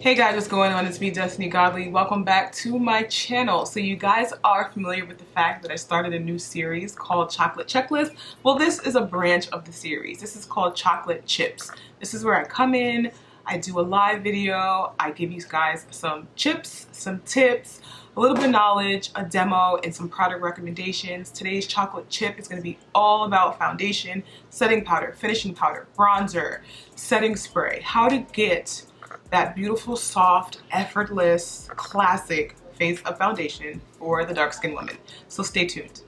Hey guys, what's going on? It's me, Destiny Godly. Welcome back to my channel. So you guys are familiar with the fact that I started a new series called Chocolate Checklist. Well, this is a branch of the series. This is called Chocolate Chips. This is where I come in, I do a live video, I give you guys some chips, some tips, a little bit of knowledge, a demo, and some product recommendations. Today's chocolate chip is going to be all about foundation, setting powder, finishing powder, bronzer, setting spray, how to get that beautiful, soft, effortless, classic face of foundation for the dark skinned woman. So stay tuned.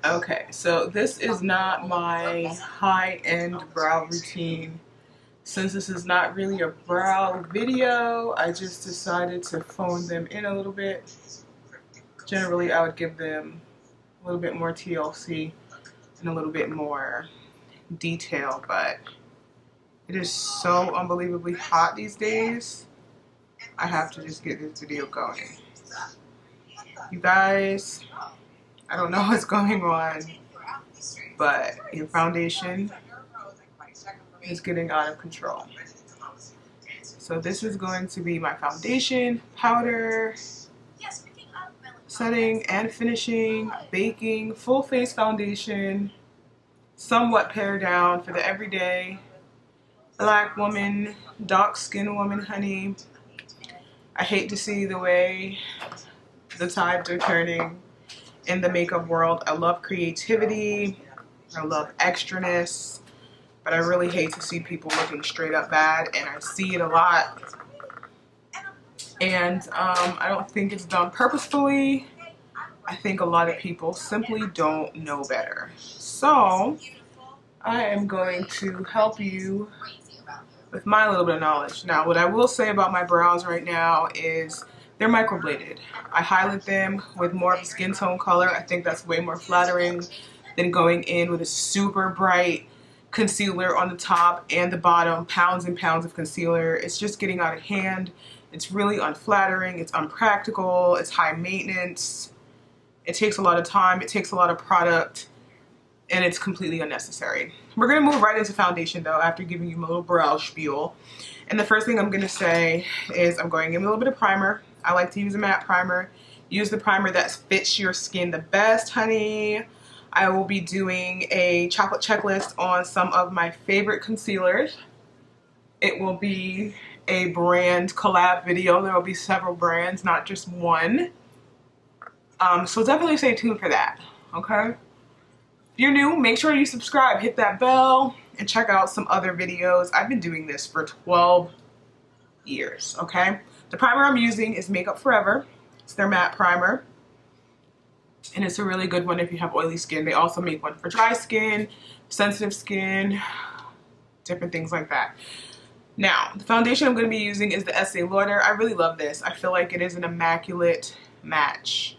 Okay, so this is not my high-end brow routine. Since this is not really a brow video, I just decided to phone them in a little bit. Generally, I would give them a little bit more TLC and a little bit more detail, but it is so unbelievably hot these days. I have to just get this video going. You guys, I don't know what's going on, but your foundation is getting out of control. So this is going to be my foundation, powder, setting and finishing, baking, full face foundation, somewhat pared down for the everyday black woman, dark skinned woman, honey. I hate to see the way the tides are turning in the makeup world. I love creativity, I love extraness, but I really hate to see people looking straight up bad, and I see it a lot. And I don't think it's done purposefully. I think a lot of people simply don't know better. So I am going to help you with my little bit of knowledge. Now, what I will say about my brows right now is they're microbladed. I highlight them with more of a skin tone color. I think that's way more flattering than going in with a super bright concealer on the top and the bottom, pounds and pounds of concealer. It's just getting out of hand. It's really unflattering. It's unpractical. It's high maintenance. It takes a lot of time. It takes a lot of product, and it's completely unnecessary. We're going to move right into foundation though after giving you a little brow spiel. And the first thing I'm going to say is I'm going in with a little bit of primer. I like to use a matte primer. Use the primer that fits your skin the best, honey. I will be doing a chocolate checklist on some of my favorite concealers. It will be a brand collab video. There will be several brands, not just one. So definitely stay tuned for that, okay? If you're new, make sure you subscribe, hit that bell, and check out some other videos. I've been doing this for 12 years, okay? The primer I'm using is Makeup Forever. It's their matte primer, and it's a really good one if you have oily skin. They also make one for dry skin, sensitive skin, different things like that. Now, the foundation I'm going to be using is the Estee Lauder. I really love this. I feel like it is an immaculate match.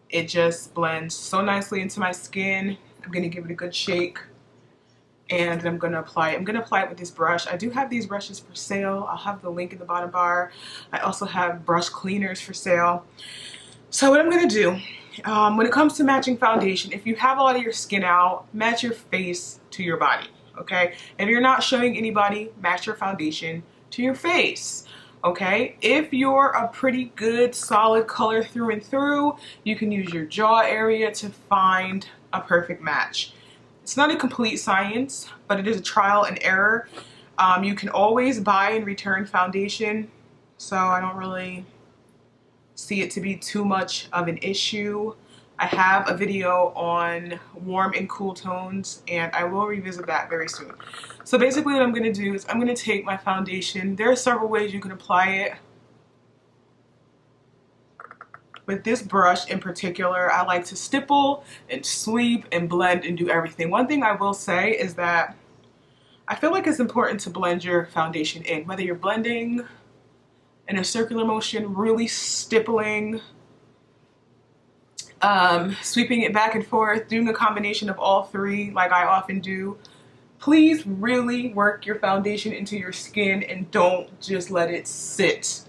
It just blends so nicely into my skin. I'm going to give it a good shake, and then I'm going to apply it. I'm going to apply it with this brush. I do have these brushes for sale. I'll have the link in the bottom bar. I also have brush cleaners for sale. So what I'm going to do, when it comes to matching foundation, if you have a lot of your skin out, match your face to your body, okay? If you're not showing anybody, match your foundation to your face, okay? If you're a pretty good, solid color through and through, you can use your jaw area to find a perfect match. It's not a complete science, but it is a trial and error. You can always buy and return foundation, so I don't really see it to be too much of an issue. I have a video on warm and cool tones, and I will revisit that very soon. So basically what I'm going to do is I'm going to take my foundation. There are several ways you can apply it. With this brush in particular, I like to stipple and sweep and blend and do everything. One thing I will say is that I feel like it's important to blend your foundation in, whether you're blending in a circular motion, really stippling, sweeping it back and forth, doing a combination of all three like I often do. please really work your foundation into your skin and don't just let it sit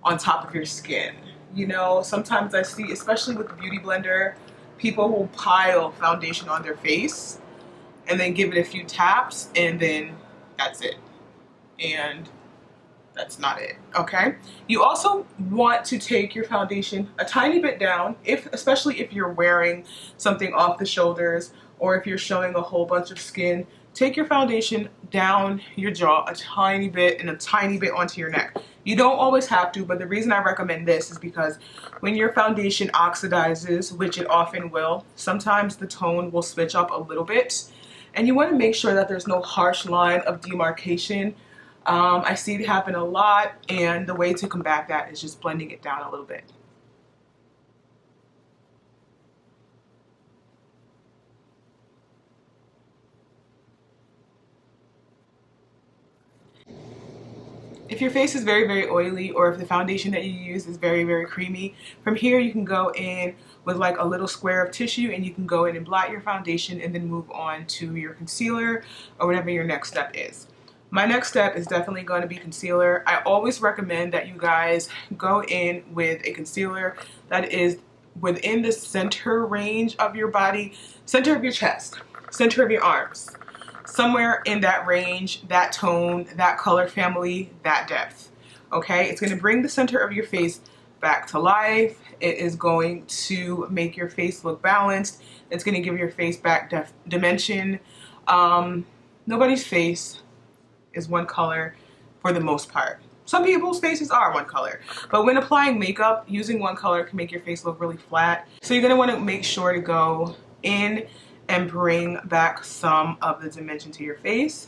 on top of your skin. You know, sometimes I see, especially with the beauty blender, people will pile foundation on their face and then give it a few taps and then that's it. And that's not it, okay? You also want to take your foundation a tiny bit down, especially if you're wearing something off the shoulders or if you're showing a whole bunch of skin. Take your foundation down your jaw a tiny bit and a tiny bit onto your neck. You don't always have to, but the reason I recommend this is because when your foundation oxidizes, which it often will, sometimes the tone will switch up a little bit. And you want to make sure that there's no harsh line of demarcation. I see it happen a lot, and the way to combat that is just blending it down a little bit. If your face is very, very oily, or if the foundation that you use is very, very creamy, from here you can go in with like a little square of tissue and you can go in and blot your foundation and then move on to your concealer or whatever your next step is. My next step is definitely going to be concealer. I always recommend that you guys go in with a concealer that is within the center range of your body, center of your chest, center of your arms. Somewhere in that range, that tone, that color family, that depth. Okay, it's going to bring the center of your face back to life. It is going to make your face look balanced. It's going to give your face back dimension. Nobody's face is one color for the most part. Some people's faces are one color, but when applying makeup, using one color can make your face look really flat. So you're going to want to make sure to go in and bring back some of the dimension to your face.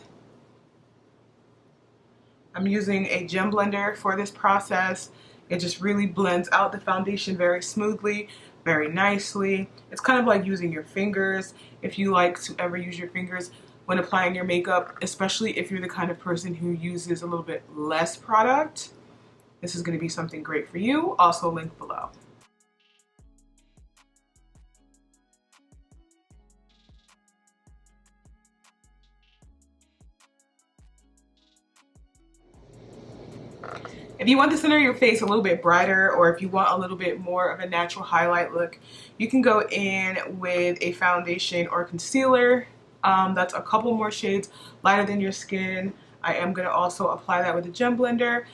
I'm using a gem blender for this process. It just really blends out the foundation very smoothly, very nicely. It's kind of like using your fingers, if you like to ever use your fingers when applying your makeup, especially if you're the kind of person who uses a little bit less product. This is going to be something great for you. Also linked below. If you want the center of your face a little bit brighter, or if you want a little bit more of a natural highlight look, you can go in with a foundation or concealer that's a couple more shades lighter than your skin. I am going to also apply that with a gem blender.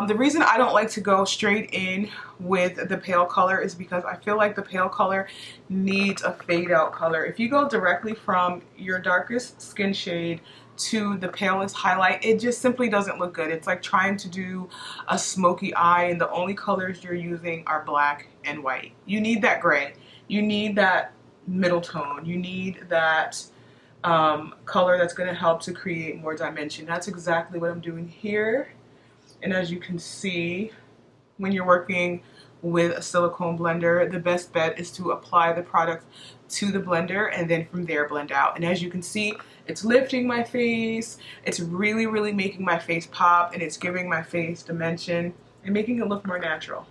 The reason I don't like to go straight in with the pale color is because I feel like the pale color needs a fade out color. If you go directly from your darkest skin shade to the palest highlight, it just simply doesn't look good. It's like trying to do a smoky eye and the only colors you're using are black and white. You need that gray. You need that middle tone. You need that color that's going to help to create more dimension. That's exactly what I'm doing here. And as you can see, when you're working with a silicone blender, the best bet is to apply the product to the blender and then from there blend out. And as you can see, it's lifting my face. It's really, really making my face pop, and it's giving my face dimension and making it look more natural.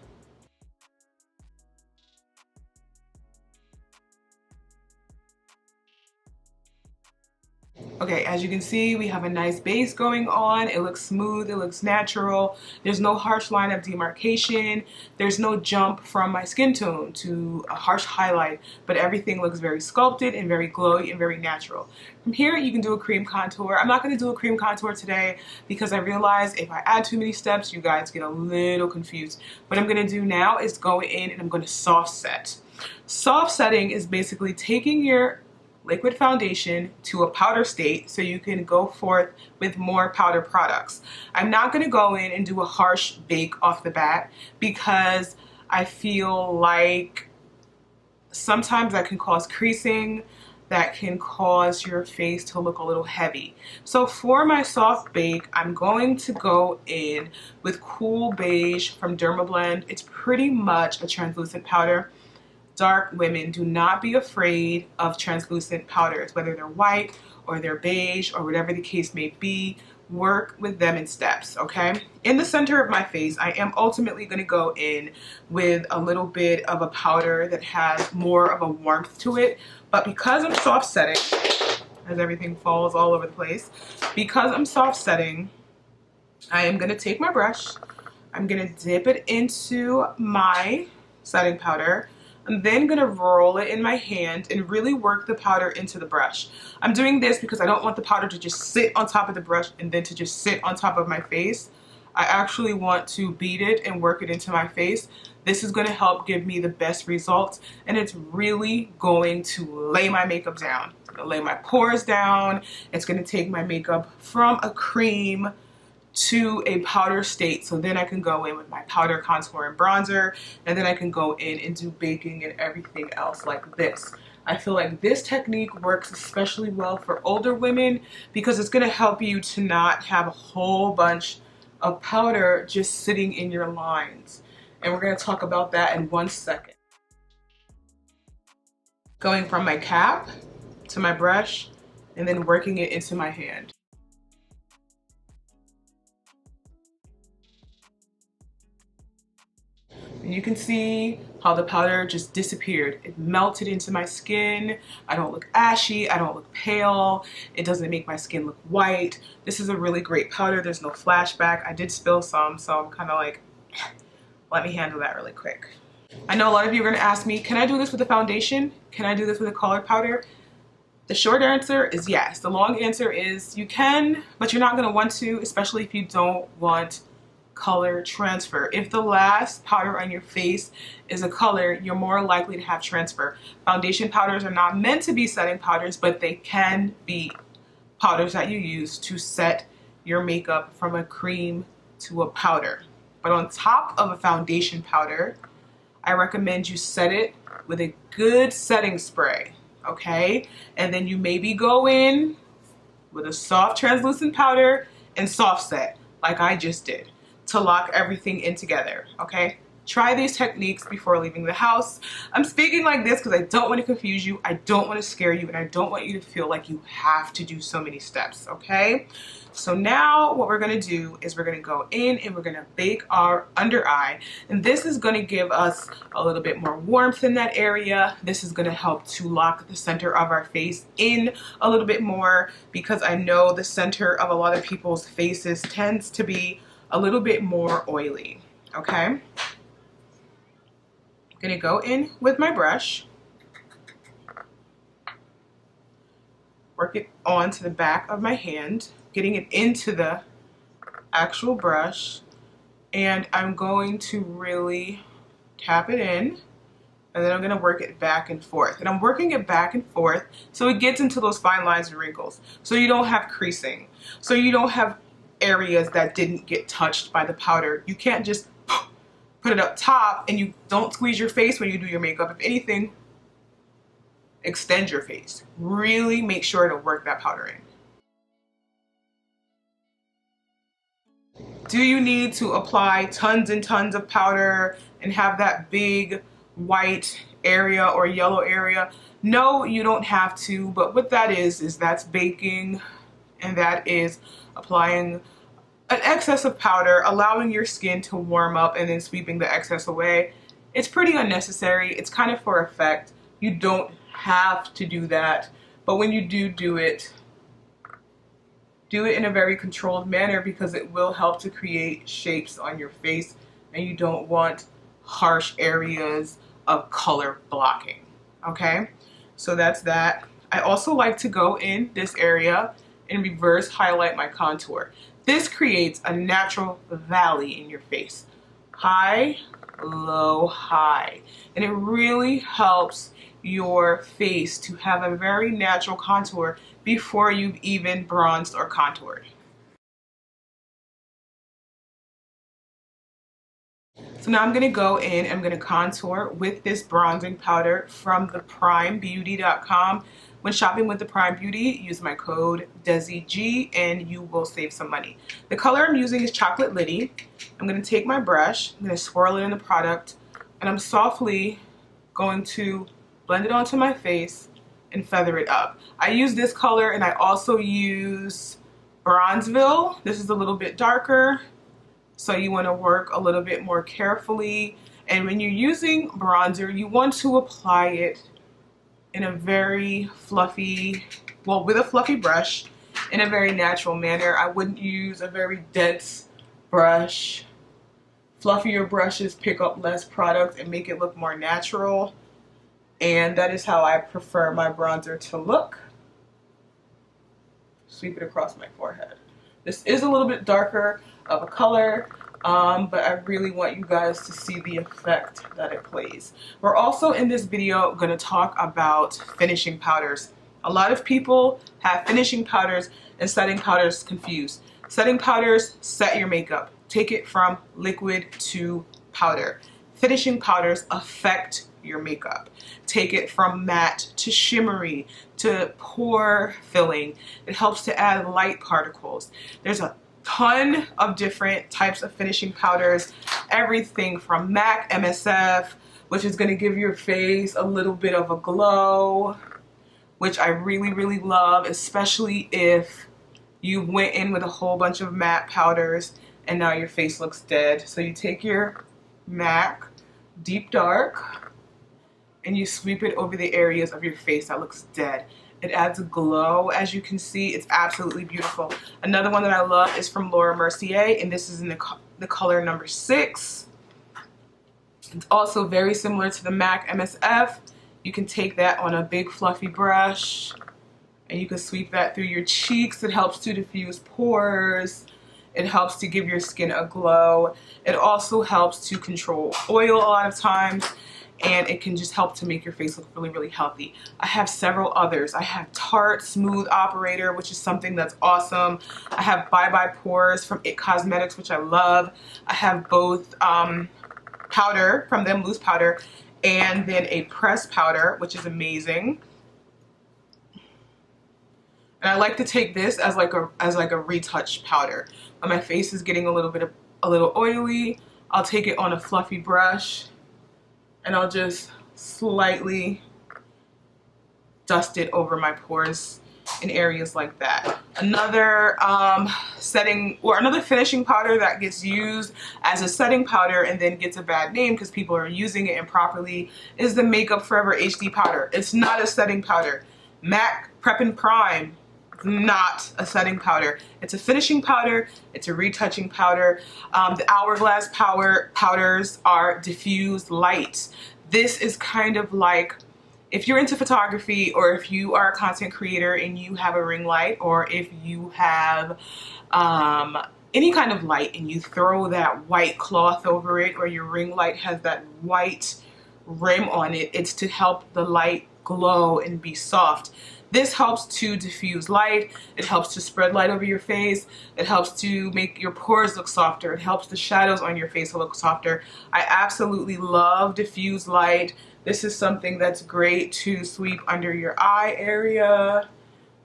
Okay, as you can see, we have a nice base going on. It looks smooth, it looks natural. There's no harsh line of demarcation. There's no jump from my skin tone to a harsh highlight, but everything looks very sculpted and very glowy and very natural. From here, you can do a cream contour. I'm not gonna do a cream contour today because I realize if I add too many steps, you guys get a little confused. What I'm gonna do now is go in and I'm gonna soft set. Soft setting is basically taking your liquid foundation to a powder state so you can go forth with more powder products. I'm not going to go in and do a harsh bake off the bat because I feel like sometimes that can cause creasing, that can cause your face to look a little heavy. So for my soft bake, I'm going to go in with Cool Beige from Dermablend. It's pretty much a translucent powder. Dark women, do not be afraid of translucent powders, whether they're white or they're beige or whatever the case may be. Work with them in steps, okay? In the center of my face, I am ultimately going to go in with a little bit of a powder that has more of a warmth to it. But because I'm soft setting, as everything falls all over the place. Because I'm soft setting, I am gonna take my brush, I'm gonna dip it into my setting powder. I'm then gonna roll it in my hand and really work the powder into the brush. I'm doing this because I don't want the powder to just sit on top of the brush and then to just sit on top of my face. I actually want to beat it and work it into my face. This is gonna help give me the best results, and it's really going to lay my makeup down. It's gonna lay my pores down. It's gonna take my makeup from a cream to a powder state, so then I can go in with my powder, contour, and bronzer, and then I can go in and do baking and everything else like this. I feel like this technique works especially well for older women because it's going to help you to not have a whole bunch of powder just sitting in your lines. And we're going to talk about that in 1 second. Going from my cap to my brush and then working it into my hand. And you can see how the powder just disappeared. It melted into my skin. I don't look ashy, I don't look pale. It doesn't make my skin look white. This is a really great powder. There's no flashback. I did spill some, so I'm kind of like, let me handle that really quick. I know a lot of you are gonna ask me, can I do this with a foundation? Can I do this with a colored powder? The short answer is yes. The long answer is you can, but you're not gonna want to, especially if you don't want color transfer. If the last powder on your face is a color, you're more likely to have transfer. Foundation powders are not meant to be setting powders, but they can be powders that you use to set your makeup from a cream to a powder. But on top of a foundation powder, I recommend you set it with a good setting spray, okay? And then you maybe go in with a soft translucent powder and soft set, like I just did, to lock everything in together, okay? Try these techniques before leaving the house. I'm speaking like this because I don't want to confuse you, I don't want to scare you, and I don't want you to feel like you have to do so many steps, okay? So now what we're gonna do is we're gonna go in and we're gonna bake our under eye. And this is gonna give us a little bit more warmth in that area. This is gonna help to lock the center of our face in a little bit more, because I know the center of a lot of people's faces tends to be a little bit more oily, okay? I'm gonna go in with my brush, work it onto the back of my hand, getting it into the actual brush, and I'm going to really tap it in, and then I'm gonna work it back and forth. And I'm working it back and forth so it gets into those fine lines and wrinkles, so you don't have creasing, so you don't have areas that didn't get touched by the powder. You can't just put it up top, and you don't squeeze your face when you do your makeup. If anything, extend your face. Really make sure to work that powder in. Do you need to apply tons and tons of powder and have that big white area or yellow area? No, you don't have to, but what that is that's baking, and that is applying an excess of powder, allowing your skin to warm up and then sweeping the excess away. It's pretty unnecessary. It's kind of for effect. You don't have to do that, but when you do it in a very controlled manner, because it will help to create shapes on your face, and you don't want harsh areas of color blocking, okay? So that's that. I also like to go in this area and reverse highlight my contour. This creates a natural valley in your face. High, low, high. And it really helps your face to have a very natural contour before you've even bronzed or contoured. So now I'm gonna go in, I'm gonna contour with this bronzing powder from theprimebeauty.com. When shopping with the Prime Beauty, use my code DesiG and you will save some money. The color I'm using is Chocolate Liddy. I'm gonna take my brush, I'm gonna swirl it in the product, and I'm softly going to blend it onto my face and feather it up. I use this color, and I also use Bronzeville. This is a little bit darker, so you want to work a little bit more carefully. And when you're using bronzer, you want to apply it in a very fluffy well, with a fluffy brush in a very natural manner. I wouldn't use a very dense brush. Fluffier brushes pick up less product and make it look more natural. And that is how I prefer my bronzer to look. Sweep it across my forehead. This is a little bit darker of a color, but I really want you guys to see the effect that it plays. We're also in this video going to talk about finishing powders. A lot of people have finishing powders and setting powders confused. Setting powders set your makeup. Take it from liquid to powder. Finishing powders affect your makeup. Take it from matte to shimmery to pore filling. It helps to add light particles. There's a ton of different types of finishing powders. Everything from MAC MSF, which is going to give your face a little bit of a glow, which I really, really love, especially if you went in with a whole bunch of matte powders and now your face looks dead. So you take your MAC Deep Dark and you sweep it over the areas of your face that looks dead. It adds a glow, as you can see. It's absolutely beautiful. Another one that I love is from Mercier, and this is in the color number 6. It's also very similar to the MAC MSF. You can take that on a big fluffy brush and you can sweep that through your cheeks. It helps to diffuse pores. It helps to give your skin a glow. It also helps to control oil a lot of times, and it can just help to make your face look really, really healthy. I have several others. I have Tarte Smooth Operator, which is something that's awesome. I have Bye Bye Pores from IT Cosmetics, which I love. I have both powder from them, loose powder, and then a pressed powder, which is amazing. And I like to take this as like a retouch powder. When my face is getting a little oily, I'll take it on a fluffy brush and I'll just slightly dust it over my pores in areas like that. Another another finishing powder that gets used as a setting powder and then gets a bad name because people are using it improperly is the Makeup Forever HD powder. It's not a setting powder. MAC Prep and Prime, not a setting powder. It's a finishing powder. It's a retouching powder. The Hourglass powders are diffused light. This is kind of like if you're into photography, or if you are a content creator and you have a ring light, or if you have any kind of light and you throw that white cloth over it, or your ring light has that white rim on it, it's to help the light glow and be soft. This helps to diffuse light. It helps to spread light over your face. It helps to make your pores look softer. It helps the shadows on your face look softer. I absolutely love diffuse light. This is something that's great to sweep under your eye area,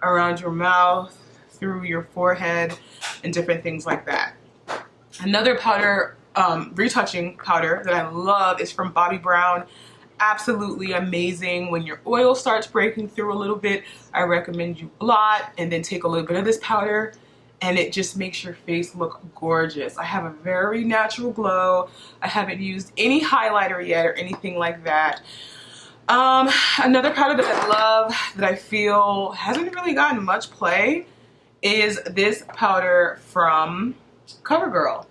around your mouth, through your forehead, and different things like that. Another powder, retouching powder that I love is from Bobbi Brown. Absolutely amazing. When your oil starts breaking through a little bit, I recommend you blot and then take a little bit of this powder, and it just makes your face look gorgeous. I have a very natural glow. I haven't used any highlighter yet or anything like that. Another powder that I love that I feel hasn't really gotten much play is this powder from CoverGirl.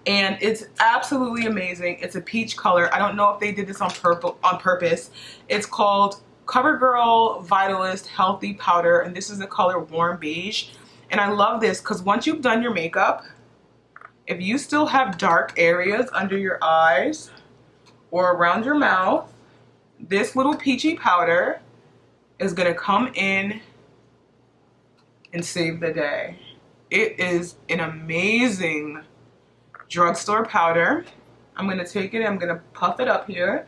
And it's absolutely amazing. It's a peach color. I don't know if they did this on purpose. It's called CoverGirl Vitalist Healthy Powder, and this is the color Warm Beige. And I love this because once you've done your makeup, if you still have dark areas under your eyes or around your mouth, this little peachy powder is gonna come in and save the day. It is an amazing drugstore powder. I'm going to take it, I'm going to puff it up here.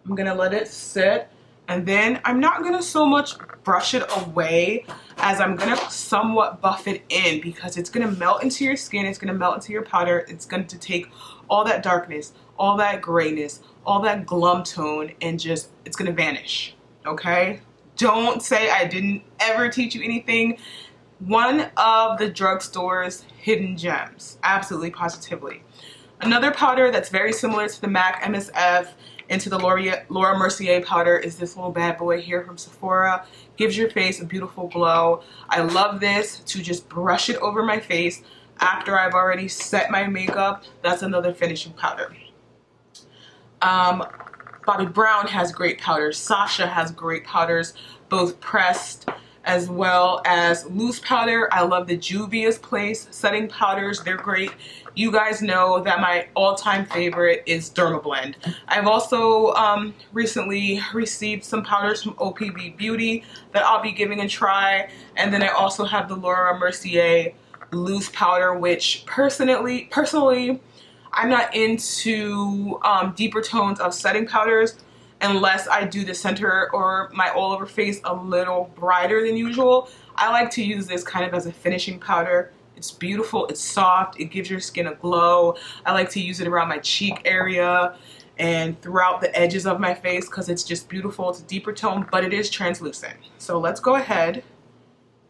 I'm going to let it sit, and then I'm not going to so much brush it away as I'm going to somewhat buff it in, because it's going to melt into your skin, it's going to melt into your powder. It's going to take all that darkness, all that grayness, all that glum tone, and just, it's going to vanish, okay? Don't say I didn't ever teach you anything. One of the drugstore's hidden gems, absolutely positively. Another powder that's very similar to the MAC MSF into the Laura Mercier powder is this little bad boy here from Sephora. Gives your face a beautiful glow. I love this to just brush it over my face after I've already set my makeup. That's another finishing powder. Bobbi Brown has great powders. Sasha has great powders, both pressed as well as loose powder. I love the Juvia's Place setting powders. They're great. You guys know that my all-time favorite is Dermablend. I've also recently received some powders from OPB Beauty that I'll be giving a try. And then I also have the Laura Mercier loose powder, which personally I'm not into deeper tones of setting powders unless I do the center or my all over face a little brighter than usual. I like to use this kind of as a finishing powder. It's beautiful, it's soft, it gives your skin a glow. I like to use it around my cheek area and throughout the edges of my face because it's just beautiful. It's a deeper tone, but it is translucent. So let's go ahead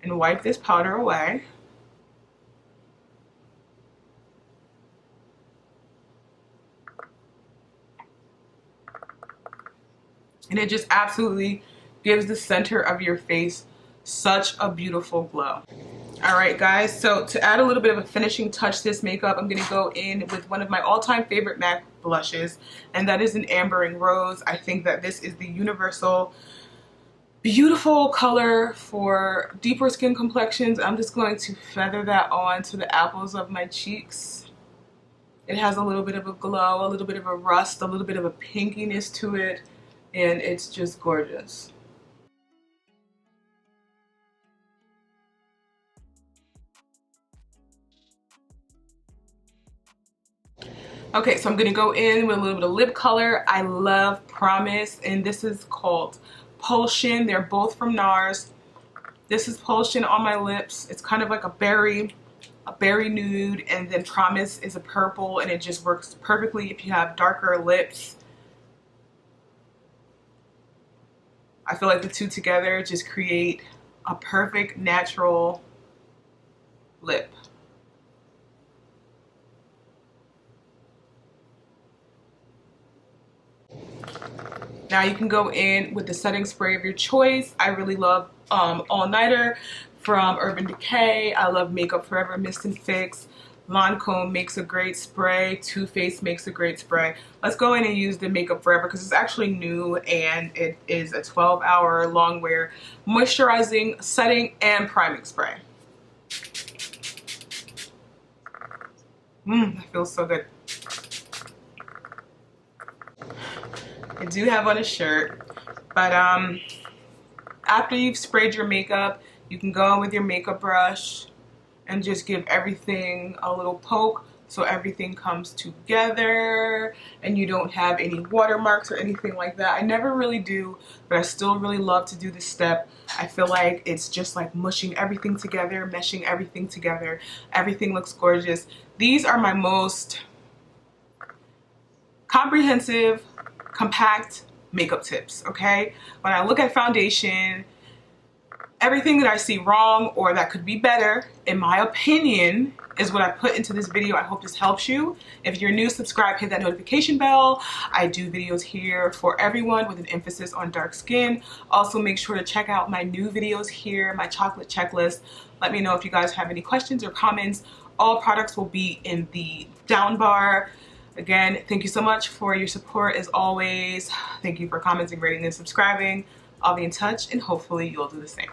and wipe this powder away. And it just absolutely gives the center of your face such a beautiful glow. All right, guys, so to add a little bit of a finishing touch to this makeup, I'm gonna go in with one of my all-time favorite MAC blushes, and that is an Ambering Rose. I think that this is the universal beautiful color for deeper skin complexions. I'm just going to feather that on to the apples of my cheeks. It has a little bit of a glow, a little bit of a rust, a little bit of a pinkiness to it. And it's just gorgeous. Okay, so I'm gonna go in with a little bit of lip color. I love Promise, and this is called Pulsion. They're both from NARS. This is Pulsion on my lips. It's kind of like a berry nude, and then Promise is a purple, and it just works perfectly if you have darker lips. I feel like the two together just create a perfect natural lip. Now you can go in with the setting spray of your choice. I really love All Nighter from Urban Decay. I love Makeup Forever Mist and Fix. Lancome makes a great spray. Too Faced makes a great spray. Let's go in and use the Makeup Forever because it's actually new and it is a 12-hour long wear moisturizing, setting, and priming spray. That feels so good. I do have on a shirt, but after you've sprayed your makeup, you can go in with your makeup brush and just give everything a little poke so everything comes together and you don't have any watermarks or anything like that. I never really do, but I still really love to do this step. I feel like it's just like mushing everything together, meshing everything together. Everything looks gorgeous. These are my most comprehensive, compact makeup tips, okay? When I look at foundation, everything that I see wrong or that could be better, in my opinion, is what I put into this video. I hope this helps you. If you're new, subscribe, hit that notification bell. I do videos here for everyone with an emphasis on dark skin. Also, make sure to check out my new videos here, my chocolate checklist. Let me know if you guys have any questions or comments. All products will be in the down bar. Again, thank you so much for your support as always. Thank you for commenting, rating, and subscribing. I'll be in touch and hopefully you'll do the same.